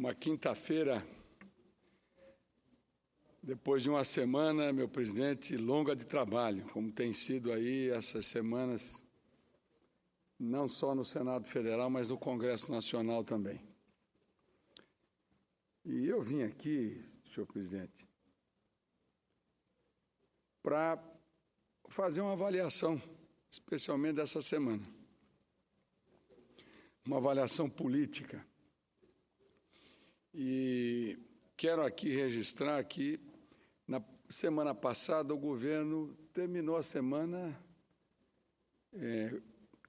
Uma quinta-feira, depois de uma semana, meu presidente, longa de trabalho, como tem sido aí essas semanas, não só no Senado Federal, mas no Congresso Nacional também. E eu vim aqui, senhor presidente, para fazer uma avaliação, especialmente dessa semana. Uma avaliação política. E quero aqui registrar que, na semana passada, o governo terminou a semana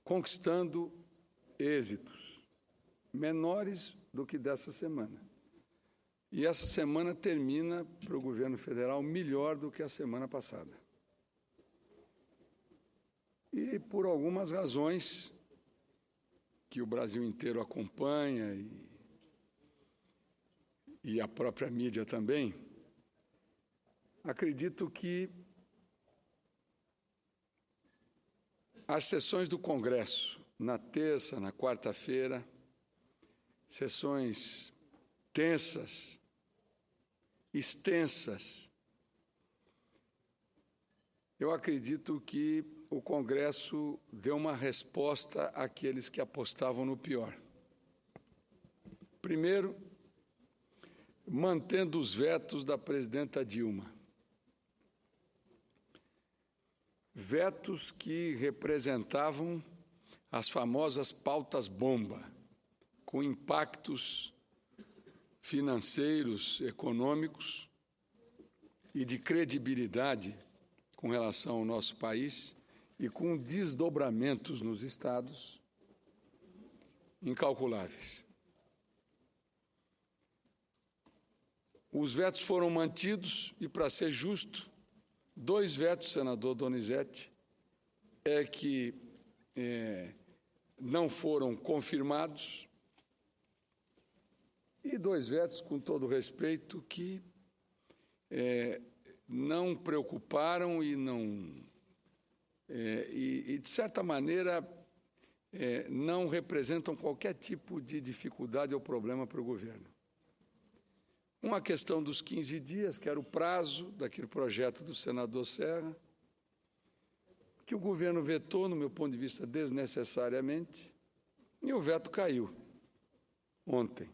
conquistando êxitos menores do que dessa semana. E essa semana termina para o governo federal melhor do que a semana passada. E por algumas razões que o Brasil inteiro acompanha e a própria mídia também, acredito que as sessões do Congresso, na terça, na quarta-feira, sessões tensas, extensas, eu acredito que o Congresso deu uma resposta àqueles que apostavam no pior. Primeiro, mantendo os vetos da presidenta Dilma. Vetos que representavam as famosas pautas-bomba, com impactos financeiros, econômicos e de credibilidade com relação ao nosso país e com desdobramentos nos estados incalculáveis. Os vetos foram mantidos e, para ser justo, 2 vetos, senador Donizete, que não foram confirmados e 2 vetos, com todo respeito, que não preocuparam e de certa maneira, não representam qualquer tipo de dificuldade ou problema para o governo. Uma questão dos 15 dias, que era o prazo daquele projeto do senador Serra, que o governo vetou, no meu ponto de vista, desnecessariamente, e o veto caiu ontem.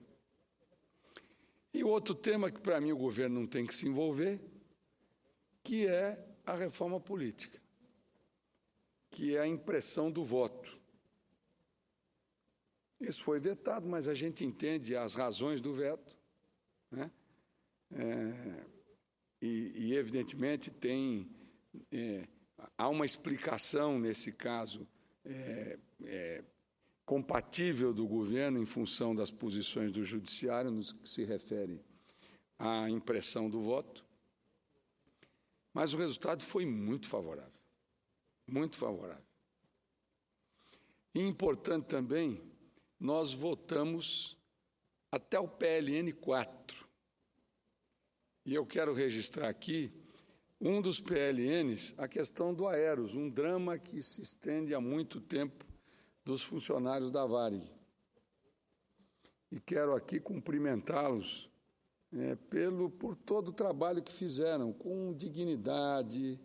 E outro tema que, para mim, o governo não tem que se envolver, que é a reforma política, que é a impressão do voto. Isso foi vetado, mas a gente entende as razões do veto, né? Evidentemente, há uma explicação, nesse caso, compatível do governo em função das posições do judiciário, no que se refere à impressão do voto, mas o resultado foi muito favorável, muito favorável. E importante também, nós votamos até o PLN 4. E eu quero registrar aqui um dos PLNs, a questão do Aeros, um drama que se estende há muito tempo dos funcionários da Varig. E quero aqui cumprimentá-los por todo o trabalho que fizeram, com dignidade,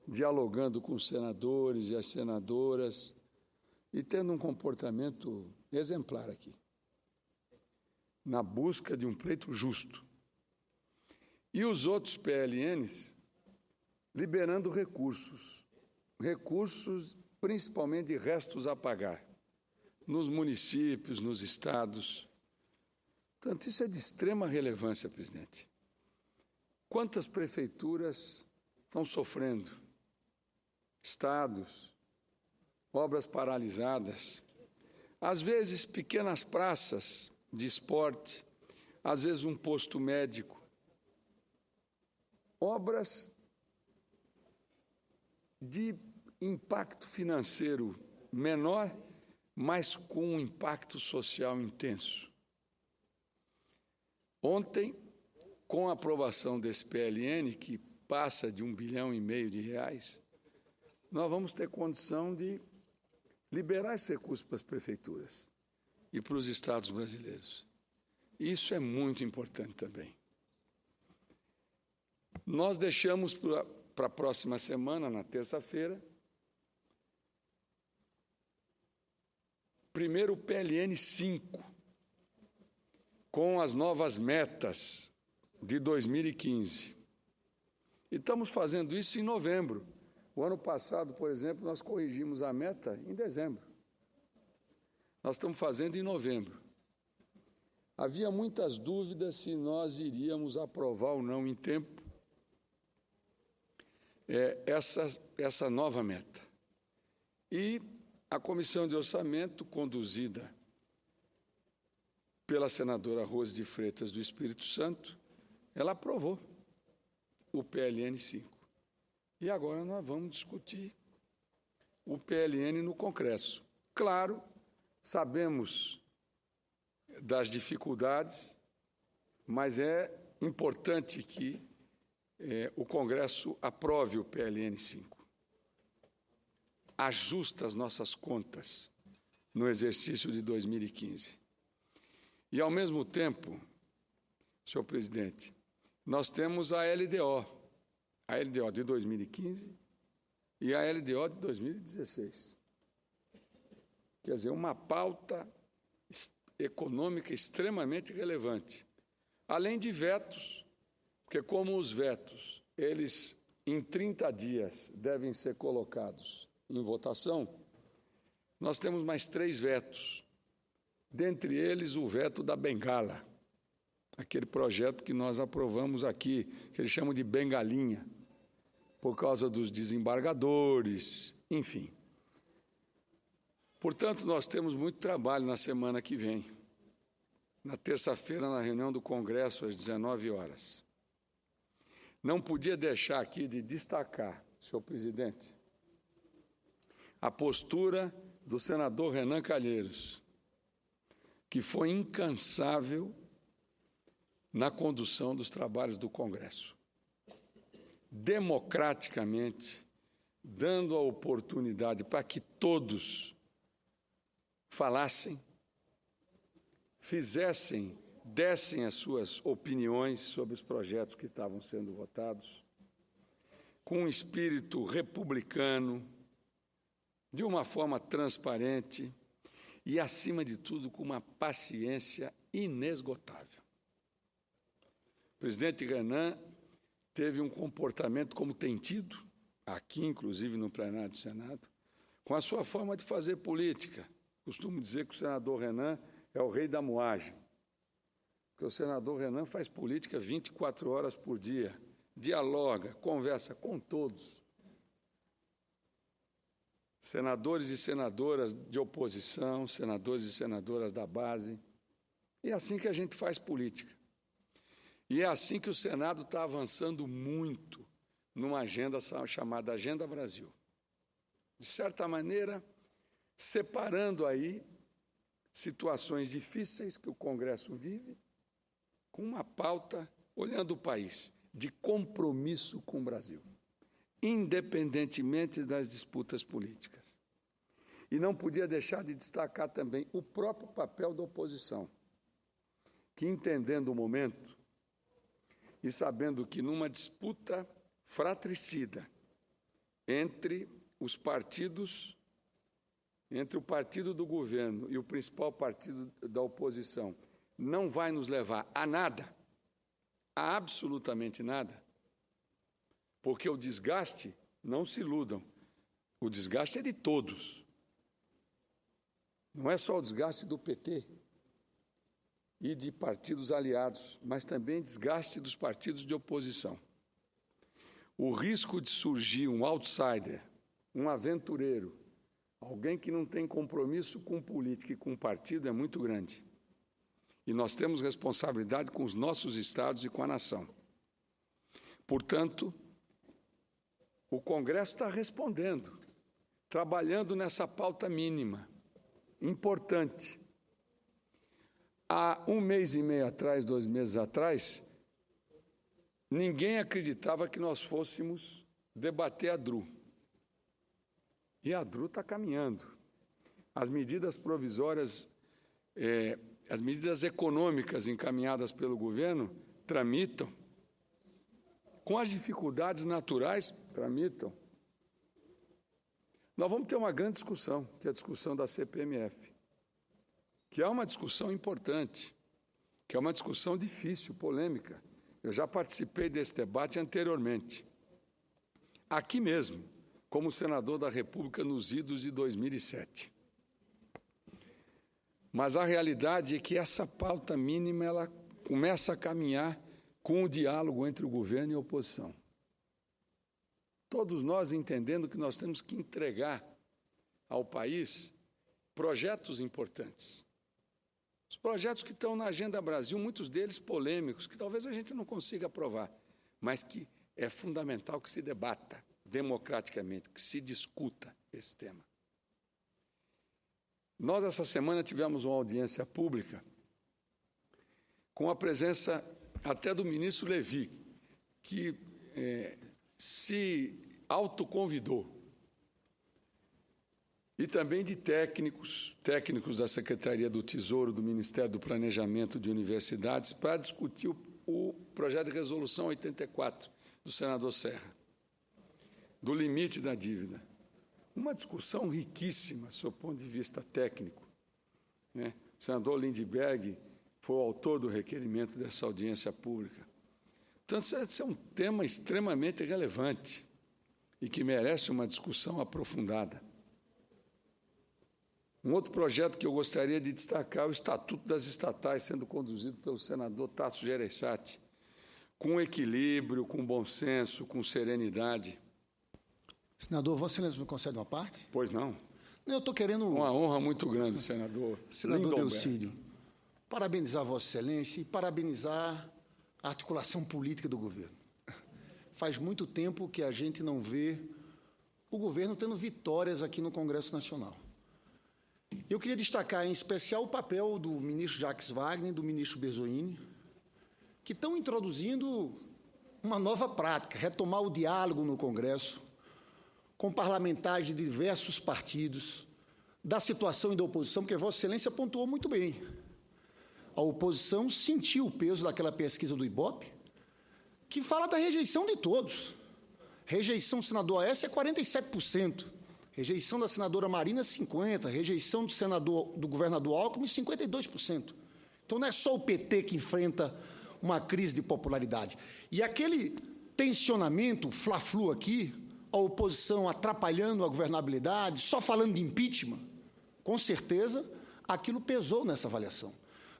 dialogando com os senadores e as senadoras e tendo um comportamento exemplar aqui, na busca de um pleito justo. E os outros PLNs liberando recursos principalmente de restos a pagar, nos municípios, nos estados. Portanto, isso é de extrema relevância, presidente. Quantas prefeituras estão sofrendo? Estados, obras paralisadas, às vezes pequenas praças de esporte, às vezes um posto médico, obras de impacto financeiro menor, mas com um impacto social intenso. Ontem, com a aprovação desse PLN, que passa de R$ 1,5 bilhão, nós vamos ter condição de liberar esse recurso para as prefeituras e para os estados brasileiros. Isso é muito importante também. Nós deixamos para a próxima semana, na terça-feira, primeiro o PLN 5, com as novas metas de 2015. E estamos fazendo isso em novembro. O ano passado, por exemplo, nós corrigimos a meta em dezembro. Nós estamos fazendo em novembro. Havia muitas dúvidas se nós iríamos aprovar ou não em tempo essa nova meta. E a Comissão de Orçamento, conduzida pela senadora Rose de Freitas do Espírito Santo, ela aprovou o PLN 5. E agora nós vamos discutir o PLN no Congresso. Claro, sabemos das dificuldades, mas é importante que o Congresso aprove o PLN 5. Ajusta as nossas contas no exercício de 2015. E, ao mesmo tempo, senhor presidente, nós temos a LDO de 2015 e a LDO de 2016. Quer dizer, uma pauta econômica extremamente relevante. Além de vetos, porque como os vetos, eles em 30 dias devem ser colocados em votação, nós temos mais 3 vetos, dentre eles o veto da Bengala, aquele projeto que nós aprovamos aqui, que eles chamam de bengalinha, por causa dos desembargadores, enfim. Portanto, nós temos muito trabalho na semana que vem, na terça-feira, na reunião do Congresso, às 19 horas. Não podia deixar aqui de destacar, senhor presidente, a postura do senador Renan Calheiros, que foi incansável na condução dos trabalhos do Congresso, democraticamente, dando a oportunidade para que todos falassem, dessem as suas opiniões sobre os projetos que estavam sendo votados, com um espírito republicano, de uma forma transparente e, acima de tudo, com uma paciência inesgotável. O presidente Renan teve um comportamento, como tem tido, aqui, inclusive no plenário do Senado, com a sua forma de fazer política. Costumo dizer que o senador Renan é o rei da moagem, porque o senador Renan faz política 24 horas por dia, dialoga, conversa com todos. Senadores e senadoras de oposição, senadores e senadoras da base. É assim que a gente faz política. E é assim que o Senado está avançando muito numa agenda chamada Agenda Brasil. De certa maneira, separando aí situações difíceis que o Congresso vive, com uma pauta, olhando o país, de compromisso com o Brasil, independentemente das disputas políticas. E não podia deixar de destacar também o próprio papel da oposição, que, entendendo o momento e sabendo que numa disputa fratricida entre os partidos, entre o partido do governo e o principal partido da oposição, não vai nos levar a nada, a absolutamente nada, porque o desgaste, não se iludam, o desgaste é de todos. Não é só o desgaste do PT e de partidos aliados, mas também desgaste dos partidos de oposição. O risco de surgir um outsider, um aventureiro, alguém que não tem compromisso com política e com partido é muito grande. E nós temos responsabilidade com os nossos estados e com a nação. Portanto, o Congresso está respondendo, trabalhando nessa pauta mínima, importante. Há 1 mês e meio atrás, 2 meses atrás, ninguém acreditava que nós fôssemos debater a DRU. E a DRU está caminhando. As medidas provisórias as medidas econômicas encaminhadas pelo governo tramitam, com as dificuldades naturais, tramitam. Nós vamos ter uma grande discussão, que é a discussão da CPMF, que é uma discussão importante, que é uma discussão difícil, polêmica. Eu já participei desse debate anteriormente, aqui mesmo, como senador da República nos idos de 2007. Mas a realidade é que essa pauta mínima ela começa a caminhar com o diálogo entre o governo e a oposição. Todos nós entendendo que nós temos que entregar ao país projetos importantes. Os projetos que estão na Agenda Brasil, muitos deles polêmicos, que talvez a gente não consiga aprovar, mas que é fundamental que se debata democraticamente, que se discuta esse tema. Nós, essa semana, tivemos uma audiência pública com a presença até do ministro Levi, que se autoconvidou, e também de técnicos da Secretaria do Tesouro, do Ministério do Planejamento de Universidades, para discutir o projeto de resolução 84 do senador Serra, do limite da dívida. Uma discussão riquíssima, sob o ponto de vista técnico, né? O senador Lindbergh foi o autor do requerimento dessa audiência pública. Então, esse é um tema extremamente relevante e que merece uma discussão aprofundada. Um outro projeto que eu gostaria de destacar é o Estatuto das Estatais, sendo conduzido pelo senador Tasso Gereissati, com equilíbrio, com bom senso, com serenidade. Senador, Vossa Excelência me concede uma parte? Pois não. Eu estou querendo... Uma honra muito grande, senador. Senador Delcídio, parabenizar Vossa Excelência e parabenizar a articulação política do governo. Faz muito tempo que a gente não vê o governo tendo vitórias aqui no Congresso Nacional. Eu queria destacar, em especial, o papel do ministro Jacques Wagner e do ministro Bezoini, que estão introduzindo uma nova prática, retomar o diálogo no Congresso, com parlamentares de diversos partidos, da situação e da oposição, porque Vossa Excelência pontuou muito bem. A oposição sentiu o peso daquela pesquisa do IBOPE, que fala da rejeição de todos. Rejeição do senador Aécio é 47%, rejeição da senadora Marina, 50%, rejeição do governador Alckmin, 52%. Então, não é só o PT que enfrenta uma crise de popularidade. E aquele tensionamento, fla-flu aqui, a oposição atrapalhando a governabilidade, só falando de impeachment, com certeza, aquilo pesou nessa avaliação.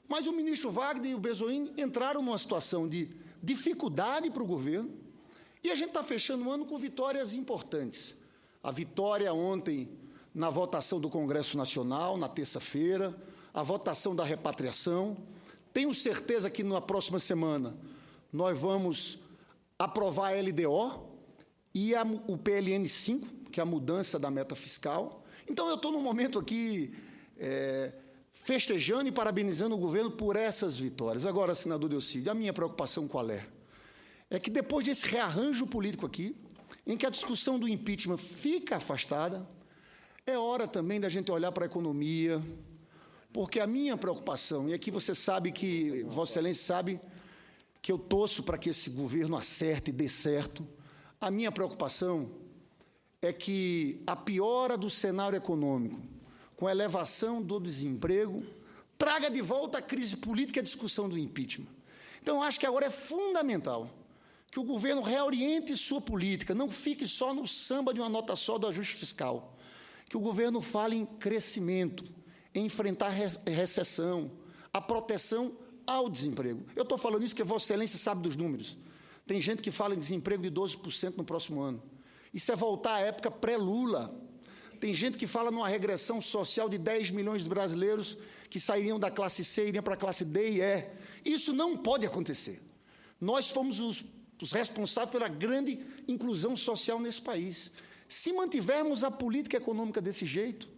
Mas o ministro Wagner e o Bezoini entraram numa situação de dificuldade para o governo e a gente está fechando o ano com vitórias importantes. A vitória ontem na votação do Congresso Nacional, na terça-feira, a votação da repatriação. Tenho certeza que na próxima semana nós vamos aprovar a LDO e o PLN 5, que é a mudança da meta fiscal. Então, eu estou num momento aqui festejando e parabenizando o governo por essas vitórias. Agora, senador Delcídio, a minha preocupação qual é? É que depois desse rearranjo político aqui, em que a discussão do impeachment fica afastada, é hora também da gente olhar para a economia, porque a minha preocupação, e aqui você sabe que, Vossa Excelência sabe, que eu torço para que esse governo acerte e dê certo. A minha preocupação é que a piora do cenário econômico, com a elevação do desemprego, traga de volta a crise política e a discussão do impeachment. Então, eu acho que agora é fundamental que o governo reoriente sua política, não fique só no samba de uma nota só do ajuste fiscal, que o governo fale em crescimento, em enfrentar a recessão, a proteção ao desemprego. Eu estou falando isso porque Vossa Excelência sabe dos números. Tem gente que fala em desemprego de 12% no próximo ano. Isso é voltar à época pré-Lula. Tem gente que fala numa regressão social de 10 milhões de brasileiros que sairiam da classe C e iriam para a classe D e E. Isso não pode acontecer. Nós fomos os responsáveis pela grande inclusão social nesse país. Se mantivermos a política econômica desse jeito,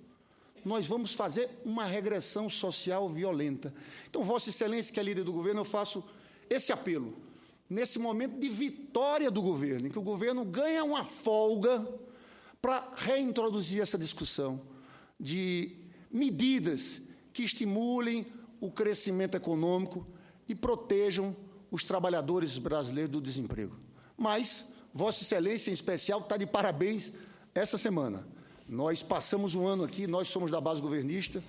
nós vamos fazer uma regressão social violenta. Então, Vossa Excelência, que é líder do governo, eu faço esse apelo. Nesse momento de vitória do governo, em que o governo ganha uma folga para reintroduzir essa discussão de medidas que estimulem o crescimento econômico e protejam os trabalhadores brasileiros do desemprego. Mas Vossa Excelência, em especial, está de parabéns essa semana. Nós passamos um ano aqui, nós somos da base governista,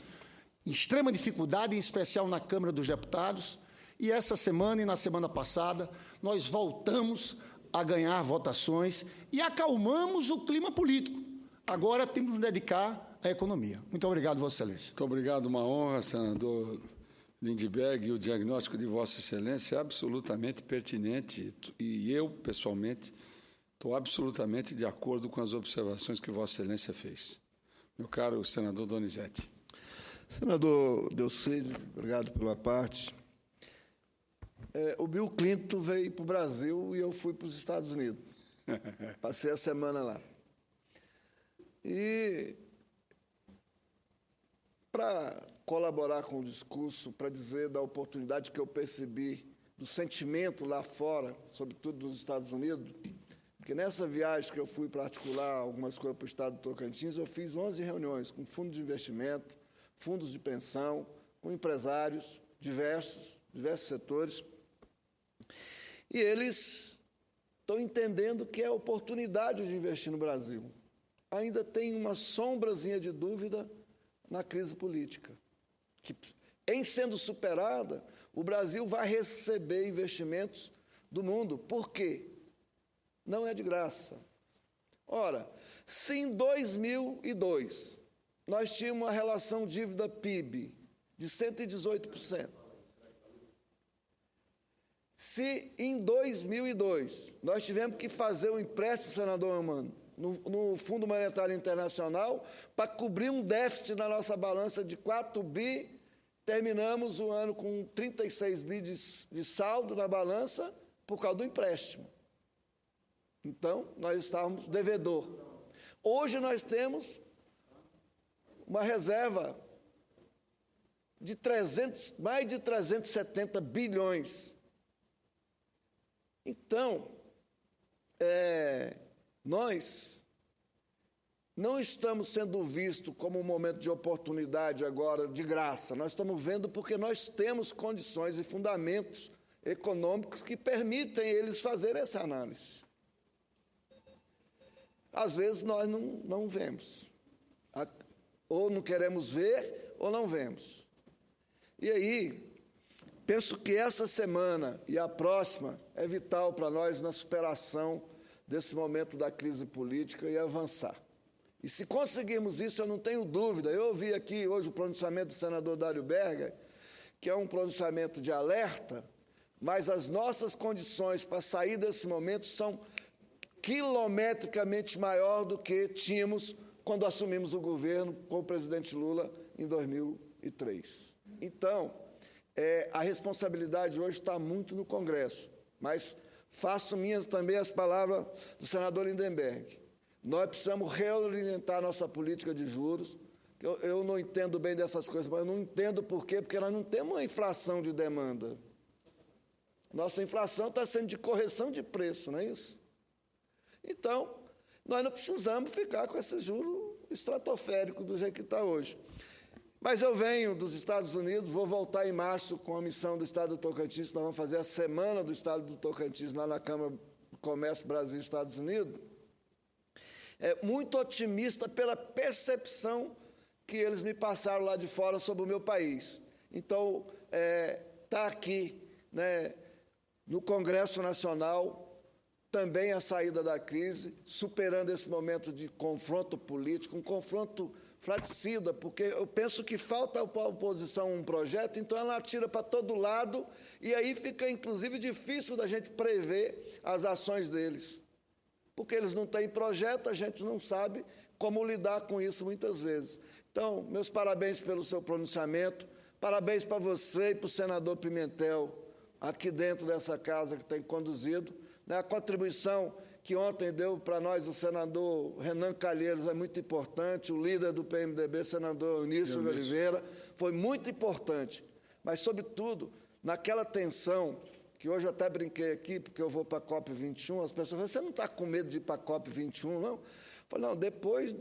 em extrema dificuldade, em especial na Câmara dos Deputados, e essa semana e na semana passada, nós voltamos a ganhar votações e acalmamos o clima político. Agora temos que nos dedicar à economia. Muito obrigado, Vossa Excelência. Muito obrigado, uma honra, senador Lindbergh, e o diagnóstico de Vossa Excelência é absolutamente pertinente e eu, pessoalmente, estou absolutamente de acordo com as observações que Vossa Excelência fez. Meu caro senador Donizete. Senador Delcídio, obrigado pela parte. O Bill Clinton veio para o Brasil e eu fui para os Estados Unidos. Passei a semana lá. E, para colaborar com o discurso, para dizer da oportunidade que eu percebi, do sentimento lá fora, sobretudo nos Estados Unidos, porque nessa viagem que eu fui para articular algumas coisas para o estado do Tocantins, eu fiz 11 reuniões com fundos de investimento, fundos de pensão, com empresários diversos setores, e eles estão entendendo que é oportunidade de investir no Brasil. Ainda tem uma sombrazinha de dúvida na crise política, que, em sendo superada, o Brasil vai receber investimentos do mundo. Por quê? Não é de graça. Ora, se em 2002 nós tínhamos uma relação dívida-PIB de 118%, se em 2002 nós tivemos que fazer um empréstimo, senador Amano, no Fundo Monetário Internacional, para cobrir um déficit na nossa balança de 4 bi, terminamos o ano com 36 bi de saldo na balança por causa do empréstimo. Então, nós estávamos devedor. Hoje nós temos uma reserva de mais de 370 bilhões. Então, nós não estamos sendo vistos como um momento de oportunidade agora, de graça. Nós estamos vendo porque nós temos condições e fundamentos econômicos que permitem eles fazerem essa análise. Às vezes nós não vemos. Ou não queremos ver, ou não vemos. E aí, penso que essa semana e a próxima é vital para nós na superação desse momento da crise política e avançar. E se conseguirmos isso, eu não tenho dúvida. Eu ouvi aqui hoje o pronunciamento do senador Dário Berger, que é um pronunciamento de alerta, mas as nossas condições para sair desse momento são quilometricamente maior do que tínhamos quando assumimos o governo com o presidente Lula em 2003. Então, a responsabilidade hoje está muito no Congresso, mas faço minhas também as palavras do senador Lindbergh. Nós precisamos reorientar nossa política de juros. Eu não entendo bem dessas coisas, mas eu não entendo por quê, porque nós não temos uma inflação de demanda. Nossa inflação está sendo de correção de preço, não é isso? Então, nós não precisamos ficar com esse juro estratosférico do jeito que está hoje. Mas eu venho dos Estados Unidos, vou voltar em março com a missão do Estado do Tocantins, nós vamos fazer a Semana do Estado do Tocantins lá na Câmara do Comércio Brasil e Estados Unidos. Muito otimista pela percepção que eles me passaram lá de fora sobre o meu país. Então, está aqui, né, no Congresso Nacional, também a saída da crise, superando esse momento de confronto político, um confronto fraticida, porque eu penso que falta à oposição um projeto, então ela atira para todo lado, e aí fica, inclusive, difícil da gente prever as ações deles. Porque eles não têm projeto, a gente não sabe como lidar com isso muitas vezes. Então, meus parabéns pelo seu pronunciamento, parabéns para você e para o senador Pimentel, aqui dentro dessa casa que tem conduzido. A contribuição que ontem deu para nós o senador Renan Calheiros é muito importante, o líder do PMDB, senador Eunício de Oliveira, foi muito importante. Mas, sobretudo, naquela tensão, que hoje eu até brinquei aqui, porque eu vou para a COP21, as pessoas falam, você não está com medo de ir para a COP21, não? Eu falei, não, depois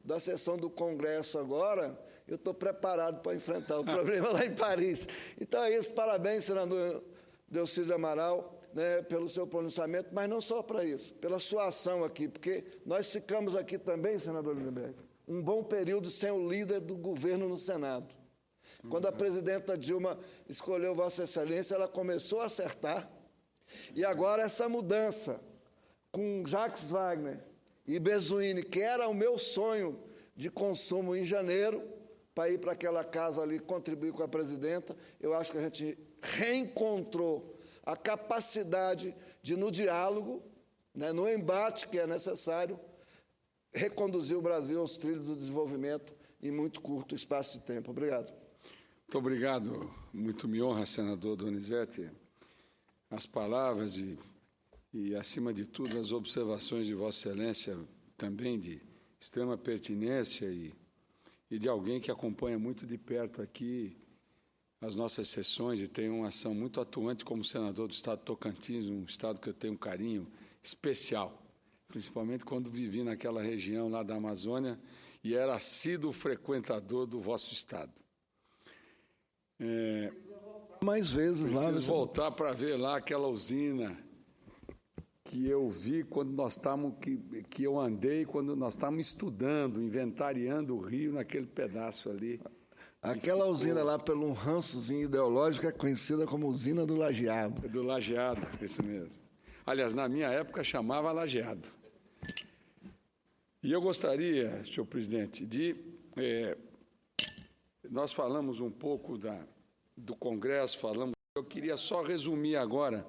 da sessão do Congresso agora, eu estou preparado para enfrentar o problema lá em Paris. Então é isso, parabéns, senador Delcídio Amaral, né, pelo seu pronunciamento, mas não só para isso, pela sua ação aqui, porque nós ficamos aqui também, senador Lindenberg, um bom período sem o líder do governo no Senado. Quando a presidenta Dilma escolheu Vossa Excelência, ela começou a acertar, e agora essa mudança com Jacques Wagner e Bezuini, que era o meu sonho de consumo em janeiro, para ir para aquela casa ali contribuir com a presidenta, eu acho que a gente reencontrou a capacidade de, no diálogo, né, no embate que é necessário, reconduzir o Brasil aos trilhos do desenvolvimento em muito curto espaço de tempo. Obrigado. Muito obrigado. Muito me honra, senador Donizete, as palavras e, acima de tudo, as observações de Vossa Excelência, também de extrema pertinência e de alguém que acompanha muito de perto aqui as nossas sessões e tem uma ação muito atuante como senador do estado de Tocantins, um estado que eu tenho um carinho especial, principalmente quando vivi naquela região lá da Amazônia e era assíduo frequentador do vosso estado. Mais vezes lá. Preciso voltar para ver lá aquela usina que eu vi quando nós estávamos, que eu andei quando nós estávamos estudando, inventariando o rio naquele pedaço ali. Aquela usina lá, pelo um rançozinho ideológico, é conhecida como usina do Lajeado. Do Lajeado, isso mesmo. Aliás, na minha época chamava Lajeado. E eu gostaria, senhor presidente, nós falamos um pouco do Congresso, eu queria só resumir agora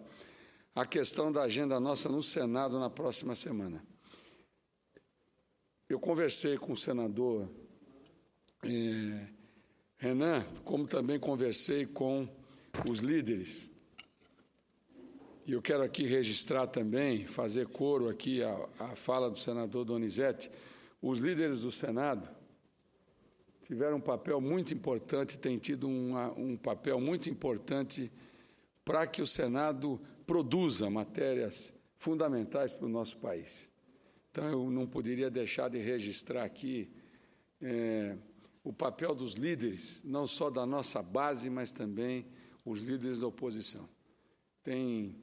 a questão da agenda nossa no Senado na próxima semana. Eu conversei com o senador Renan, como também conversei com os líderes. E eu quero aqui registrar também, fazer coro aqui à fala do senador Donizete. Os líderes do Senado tiveram um papel muito importante, têm tido um papel muito importante para que o Senado produza matérias fundamentais para o nosso país. Então, eu não poderia deixar de registrar aqui o papel dos líderes, não só da nossa base, mas também os líderes da oposição. Tem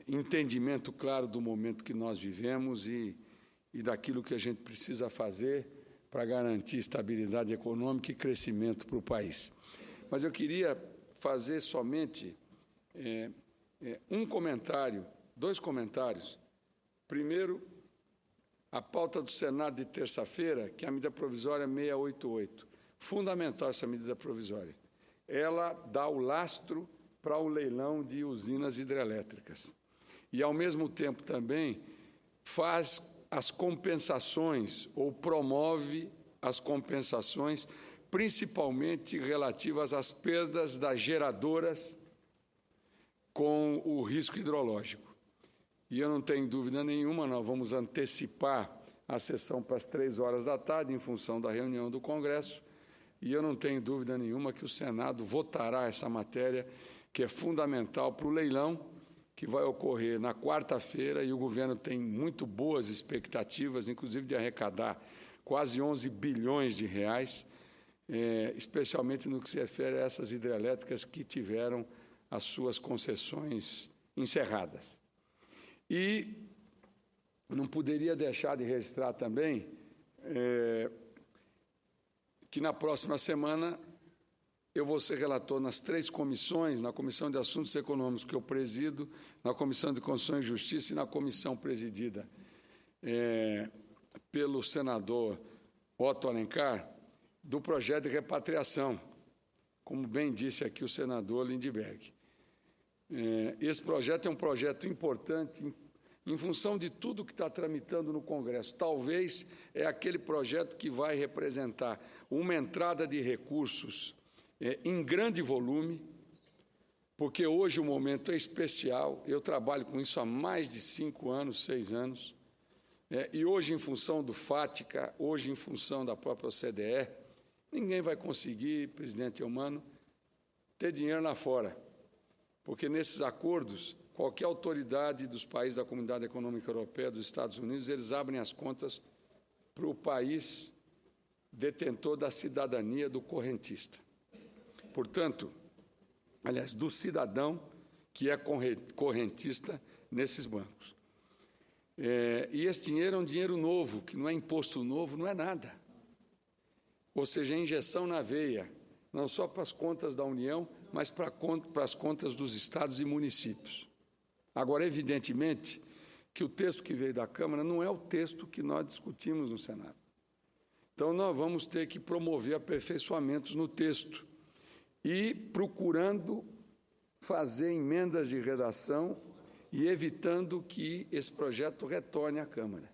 entendimento claro do momento que nós vivemos e daquilo que a gente precisa fazer para garantir estabilidade econômica e crescimento para o país. Mas eu queria fazer somente um comentário, dois comentários. Primeiro, a pauta do Senado de terça-feira, que é a medida provisória 688. Fundamental essa medida provisória. Ela dá o lastro para o leilão de usinas hidrelétricas. E, ao mesmo tempo, também faz as compensações, ou promove as compensações, principalmente relativas às perdas das geradoras com o risco hidrológico. E eu não tenho dúvida nenhuma, nós vamos antecipar a sessão para as 15h, em função da reunião do Congresso, e eu não tenho dúvida nenhuma que o Senado votará essa matéria, que é fundamental para o leilão, que vai ocorrer na quarta-feira, e o governo tem muito boas expectativas, inclusive de arrecadar quase 11 bilhões de reais, especialmente no que se refere a essas hidrelétricas que tiveram as suas concessões encerradas. E não poderia deixar de registrar também que na próxima semana eu vou ser relator nas 3 comissões, na Comissão de Assuntos Econômicos que eu presido, na Comissão de Constituição e Justiça e na comissão presidida pelo senador Otto Alencar, do projeto de repatriação, como bem disse aqui o senador Lindbergh. Esse projeto é um projeto importante em função de tudo que está tramitando no Congresso. Talvez é aquele projeto que vai representar uma entrada de recursos em grande volume, porque hoje o momento é especial. Eu trabalho com isso há mais de 5 anos, 6 anos, e hoje, em função do FATCA, hoje, em função da própria OCDE, ninguém vai conseguir, presidente Eumano, ter dinheiro lá fora, porque nesses acordos, qualquer autoridade dos países da Comunidade Econômica Europeia, dos Estados Unidos, eles abrem as contas para o país detentor da cidadania do correntista. Portanto, aliás, do cidadão que é correntista nesses bancos. E esse dinheiro é um dinheiro novo, que não é imposto novo, não é nada. Ou seja, é injeção na veia, não só para as contas da União, mas para as contas dos estados e municípios. Agora, evidentemente, que o texto que veio da Câmara não é o texto que nós discutimos no Senado. Então, nós vamos ter que promover aperfeiçoamentos no texto e procurando fazer emendas de redação e evitando que esse projeto retorne à Câmara.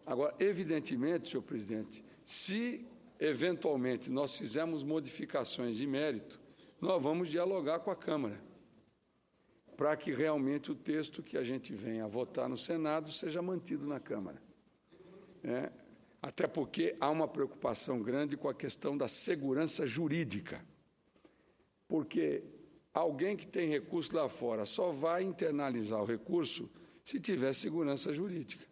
Agora, evidentemente, senhor presidente, se eventualmente nós fizermos modificações de mérito, nós vamos dialogar com a Câmara, para que realmente o texto que a gente venha a votar no Senado seja mantido na Câmara. Até porque há uma preocupação grande com a questão da segurança jurídica, porque alguém que tem recurso lá fora só vai internalizar o recurso se tiver segurança jurídica.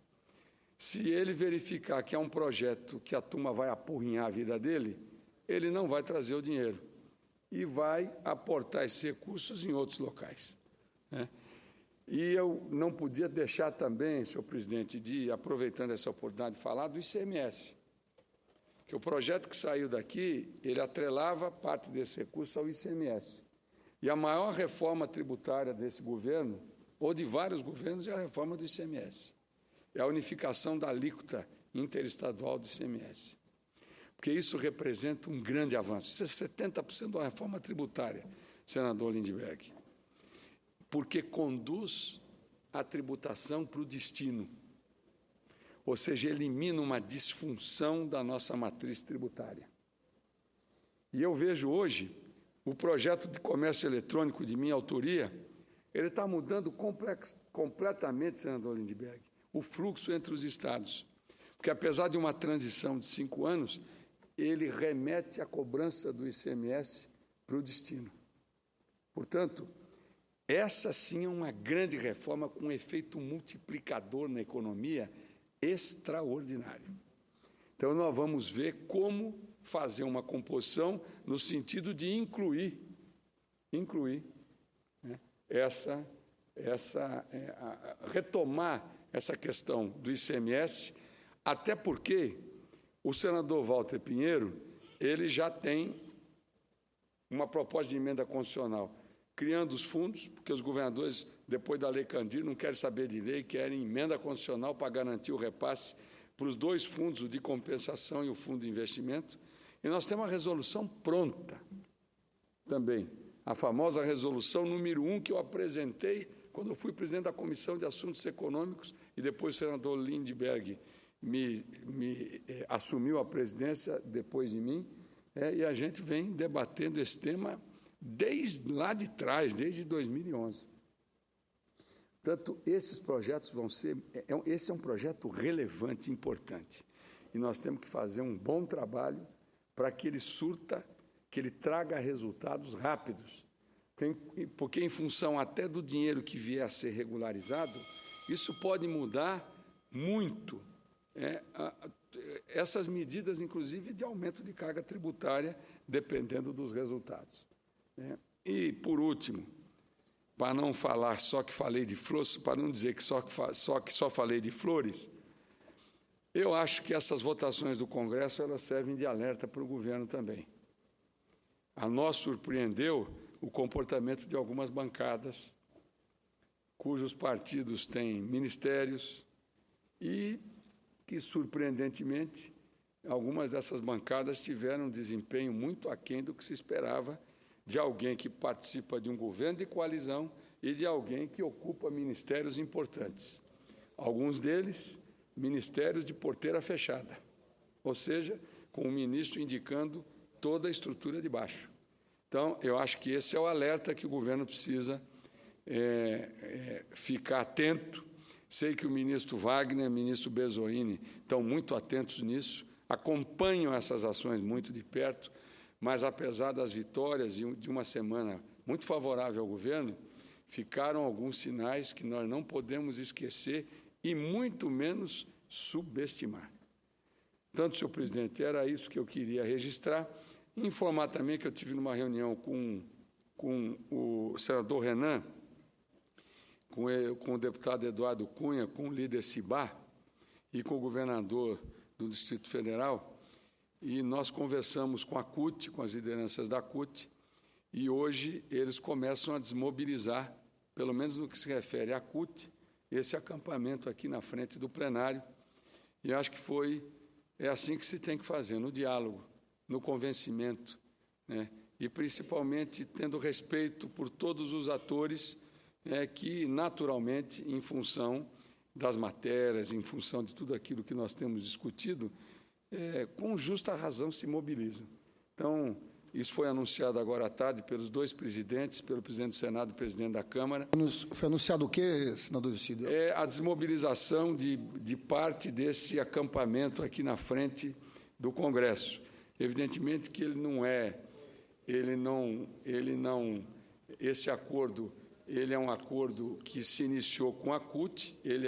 Se ele verificar que é um projeto que a turma vai apurrinhar a vida dele, ele não vai trazer o dinheiro e vai aportar esses recursos em outros locais. E eu não podia deixar também, senhor presidente, aproveitando essa oportunidade, de falar do ICMS, que o projeto que saiu daqui, ele atrelava parte desse recurso ao ICMS. E a maior reforma tributária desse governo, ou de vários governos, é a reforma do ICMS. É a unificação da alíquota interestadual do ICMS. Porque isso representa um grande avanço. Isso é 70% da reforma tributária, senador Lindbergh. Porque conduz a tributação para o destino. Ou seja, elimina uma disfunção da nossa matriz tributária. E eu vejo hoje o projeto de comércio eletrônico de minha autoria, ele está mudando completamente, senador Lindbergh, o fluxo entre os estados. Porque, apesar de uma transição de 5 anos, ele remete a cobrança do ICMS para o destino. Portanto, essa sim é uma grande reforma com um efeito multiplicador na economia extraordinário. Então, nós vamos ver como fazer uma composição no sentido de incluir retomar essa questão do ICMS, até porque o senador Walter Pinheiro, ele já tem uma proposta de emenda constitucional, criando os fundos, porque os governadores, depois da Lei Candir, não querem saber de lei, querem emenda constitucional para garantir o repasse para os 2 fundos, o de compensação e o fundo de investimento. E nós temos uma resolução pronta também, a famosa resolução número 1 que eu apresentei quando eu fui presidente da Comissão de Assuntos Econômicos e depois o senador Lindbergh me assumiu a presidência depois de mim, e a gente vem debatendo esse tema desde lá de trás, desde 2011. Portanto, esses projetos vão ser... Esse é um projeto relevante, importante, e nós temos que fazer um bom trabalho para que ele surta, que ele traga resultados rápidos, porque em função até do dinheiro que vier a ser regularizado, isso pode mudar muito essas medidas, inclusive, de aumento de carga tributária, dependendo dos resultados. E, por último, para não falar só que falei de flores, para não dizer que só falei de flores, eu acho que essas votações do Congresso elas servem de alerta para o governo também. A nós surpreendeu o comportamento de algumas bancadas, cujos partidos têm ministérios e que, surpreendentemente, algumas dessas bancadas tiveram um desempenho muito aquém do que se esperava de alguém que participa de um governo de coalizão e de alguém que ocupa ministérios importantes. Alguns deles, ministérios de porteira fechada, ou seja, com o ministro indicando toda a estrutura de baixo. Então, eu acho que esse é o alerta que o governo precisa ficar atento. Sei que o ministro Wagner e o ministro Bezoini estão muito atentos nisso, acompanham essas ações muito de perto, mas, apesar das vitórias e de uma semana muito favorável ao governo, ficaram alguns sinais que nós não podemos esquecer e muito menos subestimar. Portanto, senhor presidente, era isso que eu queria registrar. E informar também que eu tive numa reunião com o senador Renan, com o deputado Eduardo Cunha, com o líder Cibá e com o governador do Distrito Federal, e nós conversamos com a CUT, com as lideranças da CUT, e hoje eles começam a desmobilizar, pelo menos no que se refere à CUT, esse acampamento aqui na frente do plenário, e acho que é assim que se tem que fazer, no diálogo, no convencimento, né? E principalmente tendo respeito por todos os atores que, naturalmente, em função das matérias, em função de tudo aquilo que nós temos discutido, com justa razão se mobilizam. Então, isso foi anunciado agora à tarde pelos dois presidentes, pelo presidente do Senado e presidente da Câmara. Foi anunciado o quê, senador Decídio? A desmobilização de parte desse acampamento aqui na frente do Congresso. Evidentemente que esse acordo, ele é um acordo que se iniciou com a CUT, ele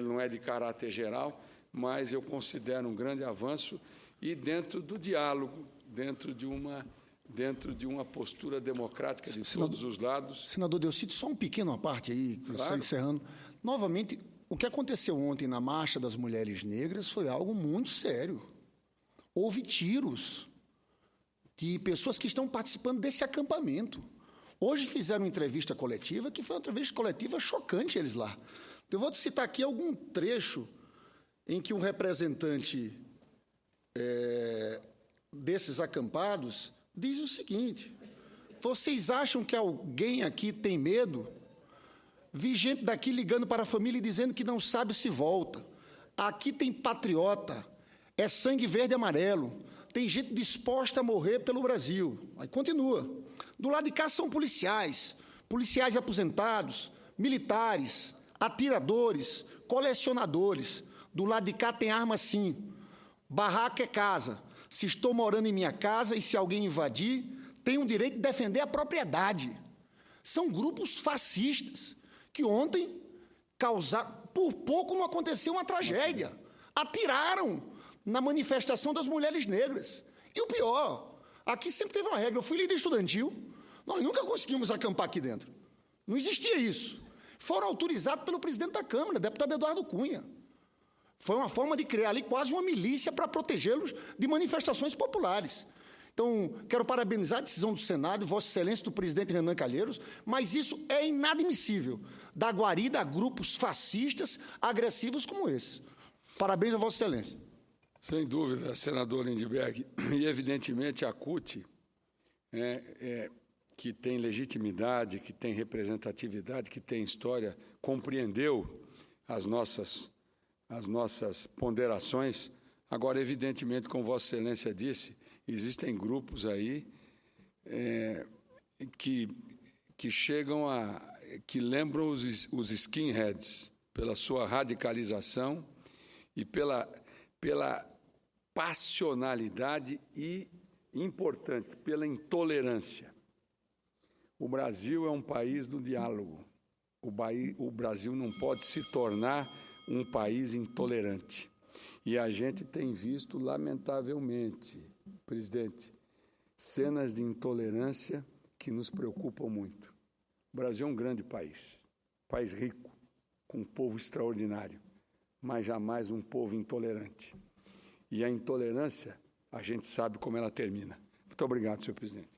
não é de caráter geral, mas eu considero um grande avanço e dentro do diálogo, dentro de uma postura democrática de todos os lados. Senador Delcídio, só um pequeno parte aí, claro. Encerrando. Novamente, o que aconteceu ontem na Marcha das Mulheres Negras foi algo muito sério. Houve tiros de pessoas que estão participando desse acampamento. Hoje fizeram uma entrevista coletiva, que foi uma entrevista coletiva chocante eles lá. Eu vou citar aqui algum trecho em que um representante desses acampados diz o seguinte: vocês acham que alguém aqui tem medo? Vi gente daqui ligando para a família e dizendo que não sabe se volta. Aqui tem patriota, é sangue verde e amarelo. Tem gente disposta a morrer pelo Brasil. Aí continua. Do lado de cá são policiais aposentados, militares, atiradores, colecionadores. Do lado de cá tem arma sim. Barraca é casa. Se estou morando em minha casa e se alguém invadir, tenho o direito de defender a propriedade. São grupos fascistas que ontem causaram... Por pouco não aconteceu uma tragédia. Atiraram na manifestação das mulheres negras. E o pior, aqui sempre teve uma regra. Eu fui líder estudantil, nós nunca conseguimos acampar aqui dentro. Não existia isso. Foram autorizados pelo presidente da Câmara, deputado Eduardo Cunha. Foi uma forma de criar ali quase uma milícia para protegê-los de manifestações populares. Então, quero parabenizar a decisão do Senado, Vossa Excelência, do presidente Renan Calheiros, mas isso é inadmissível, dar guarida a grupos fascistas agressivos como esse. Parabéns a Vossa Excelência. Sem dúvida, senador Lindbergh, e evidentemente a CUT, que tem legitimidade, que tem representatividade, que tem história, compreendeu as nossas ponderações. Agora, evidentemente, como Vossa Excelência disse, existem grupos aí que chegam que lembram os skinheads pela sua radicalização e pela passionalidade e, importante, pela intolerância. O Brasil é um país do diálogo. O Brasil não pode se tornar um país intolerante. E a gente tem visto, lamentavelmente, presidente, cenas de intolerância que nos preocupam muito. O Brasil é um grande país rico, com um povo extraordinário, mas jamais um povo intolerante. E a intolerância, a gente sabe como ela termina. Muito obrigado, senhor presidente.